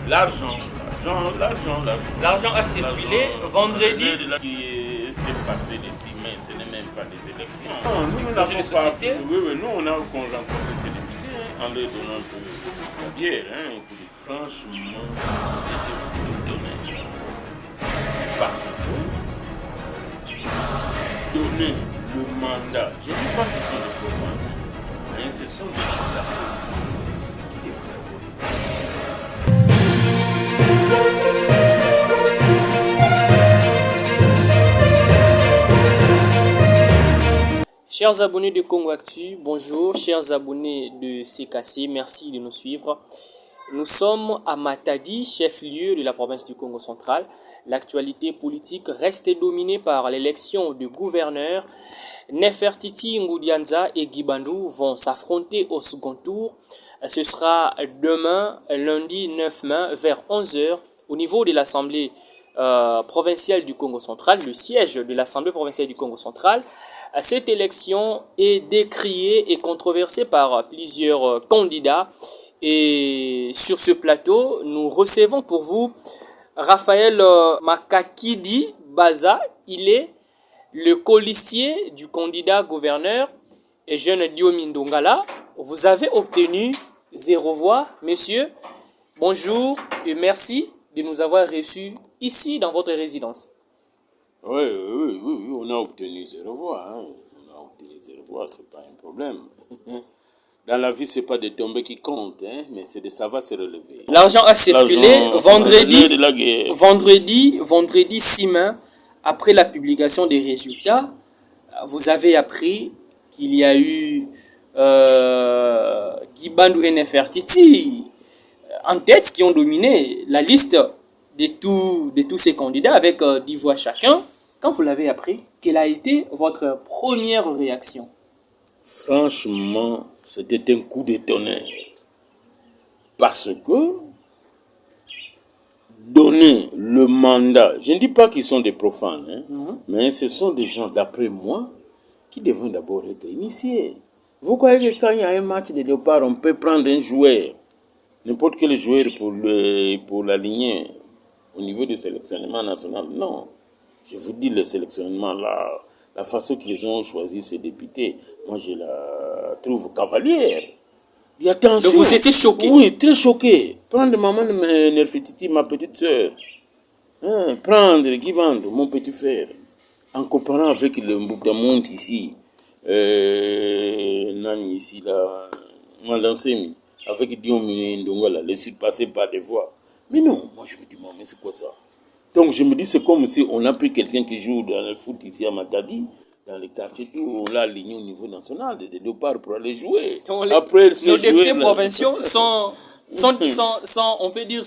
L'argent. L'argent a circulé vendredi. Ce qui s'est passé d'ici, mais ce n'est même pas des élections. Non, nous n'avons pas. Oui, nous on a rencontré ces députés en leur donnant un peu de bière. Franchement, c'était de donner. Parce que donner le mandat, je ne dis pas qu'ils sont des profanes, mais ce sont des gens qui Chers abonnés de Congo Actu, bonjour. Chers abonnés de CKC, merci de nous suivre. Nous sommes à Matadi, chef-lieu de la province du Congo central. L'actualité politique reste dominée par l'élection du gouverneur. Nefertiti Ngoudianza et Guibandou vont s'affronter au second tour. Ce sera demain, lundi 9 mai, vers 11h, au niveau de l'Assemblée provinciale du Congo central, le siège de l'Assemblée provinciale du Congo central. Cette élection est décriée et controversée par plusieurs candidats. Et sur ce plateau, nous recevons pour vous Raphaël Makakidi Baza. Il est le colistier du candidat gouverneur et jeune Diomi Ndongala. Vous avez obtenu 0 voix, monsieur. Bonjour et merci de nous avoir reçus ici dans votre résidence. Oui, on a obtenu 0 voix. On a obtenu 0 voix, c'est pas un problème. Dans la vie, c'est pas de tomber qui compte, mais c'est de savoir se relever. L'argent a circulé vendredi 6 mai, après la publication des résultats. Vous avez appris qu'il y a eu Guibandou et Nefertiti en tête qui ont dominé la liste de tous ces candidats avec 10 voix chacun. Quand vous l'avez appris, quelle a été votre première réaction? Franchement, c'était un coup de tonnerre. Parce que donner le mandat, je ne dis pas qu'ils sont des profanes, mais ce sont des gens, d'après moi, qui devront d'abord être initiés. Vous croyez que quand il y a un match de léopard, on peut prendre un joueur, n'importe quel joueur pour l'aligner au niveau du sélectionnement national? Non. Je vous dis, le sélectionnement, la façon qu'ils ont choisi ces députés, moi je la trouve cavalière. Et attention. Donc vous étiez choqué? Oui, très choqué. Prendre maman Nefertiti, ma petite soeur. Prendre Guibandou, mon petit frère. En comparant avec le Mboudamonte ici, Nani ici, là, Malansemi, avec Diomi Ndongala, les surpassés par des voix. Mais non, moi je me dis, mais c'est quoi ça? Donc je me dis, c'est comme si on a pris quelqu'un qui joue dans le foot ici à Matadi, dans les quartiers, tout, on l'a aligné au niveau national, de départ pour aller jouer. Après, nos députés provinciaux on peut dire,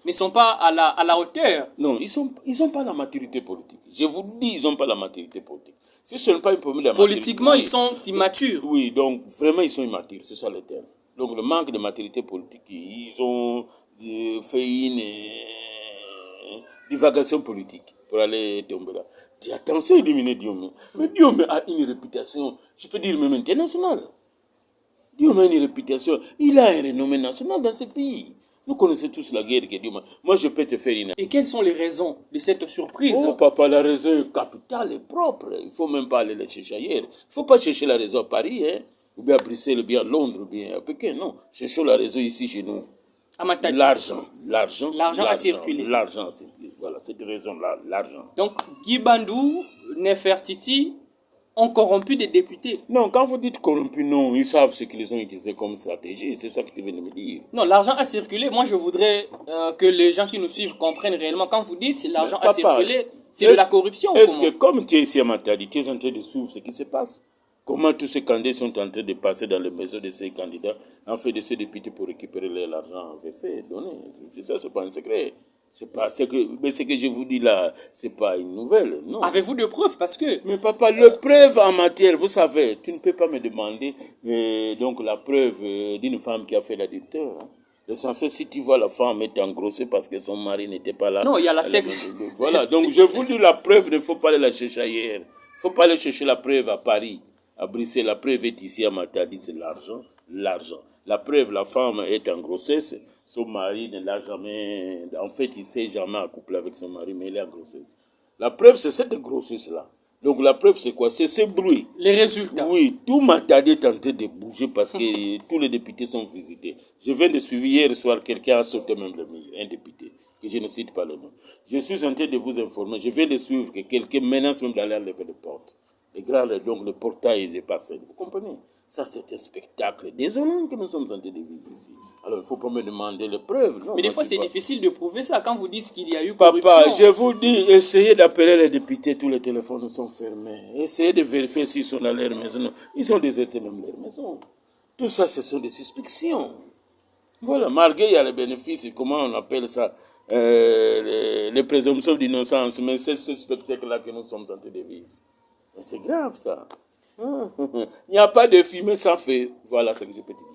ne sont pas à la hauteur. Non, ils sont pas la maturité politique. Je vous dis, ils n'ont pas la maturité politique. Si ce n'est pas un problème de la politiquement, ils sont immatures. Oui, donc vraiment, ils sont immatures, c'est ça le terme. Donc le manque de maturité politique, ils ont fait une divagation politique pour aller tomber là. Dis attention, éliminer Diomé. Mais Diomé a une réputation, je peux dire même internationale. Diomé a une réputation, il a un renommé national dans ce pays. Nous connaissons tous la guerre que Diomé. Moi, je peux te faire une... Et quelles sont les raisons de cette surprise? Oh, papa, la raison est capitale et propre. Il ne faut même pas aller la chercher ailleurs. Il ne faut pas chercher la raison à Paris, ou bien à Bruxelles, ou bien à Londres, ou bien à Pékin. Non, cherchons la raison ici chez nous. L'argent a circulé. L'argent a circulé. Voilà, cette raison-là, l'argent. Donc, Guibandou, Nefertiti ont corrompu des députés. Non, quand vous dites corrompu, non, ils savent ce qu'ils ont utilisé comme stratégie. C'est ça que tu viens de me dire. Non, l'argent a circulé. Moi, je voudrais que les gens qui nous suivent comprennent réellement. Quand vous dites l'argent a circulé, c'est de la corruption. Est-ce que, comme tu es ici à Matadi, tu es en train de suivre ce qui se passe? Comment tous ces candidats sont en train de passer dans les maisons de ces candidats, en fait de ces députés pour récupérer l'argent versé, donné. Ça, c'est pas un secret. C'est pas mais ce que je vous dis là, c'est pas une nouvelle, non. Avez-vous de preuves? Parce que... Mais papa, le preuve en matière, vous savez, tu ne peux pas me demander donc la preuve d'une femme qui a fait l'adultère. L'essentiel, si tu vois la femme est engrossée parce que son mari n'était pas là. Non, il y a la sexe. Voilà, donc je vous dis la preuve, il ne faut pas aller la chercher ailleurs. Il ne faut pas aller chercher la preuve à Paris, à Bruxelles. La preuve est ici à Matadi, c'est l'argent. La preuve, la femme est en grossesse. son mari ne l'a jamais... En fait, il ne s'est jamais accouplé avec son mari, mais il est en grossesse. La preuve, c'est cette grossesse-là. Donc la preuve, c'est quoi? C'est ce bruit. Les résultats. Oui, tout Matadi est en train de bouger parce que tous les députés sont visités. Je viens de suivre hier soir, quelqu'un a sauté même le mur, un député, que je ne cite pas le nom. Je suis en train de vous informer, je viens de suivre que quelqu'un menace même d'aller enlever les portes. Les grands, donc le portail et les parcelles. Vous comprenez? Ça, c'est un spectacle désolant que nous sommes en train de vivre ici. Alors, il ne faut pas me demander les preuves. Non, Mais des fois, c'est pas... difficile de prouver ça quand vous dites qu'il y a eu corruption. Papa, je vous dis, essayez d'appeler les députés, tous les téléphones sont fermés. Essayez de vérifier s'ils sont dans leur maison. Ils ont déserté même leur maison. Tout ça, ce sont des suspicions. Voilà, malgré il y a les bénéfices, comment on appelle ça, les présomptions d'innocence, mais c'est ce spectacle-là que nous sommes en train de vivre. Mais c'est grave, ça. Il n'y a pas de fumée sans feu. Voilà ce que je peux te dire.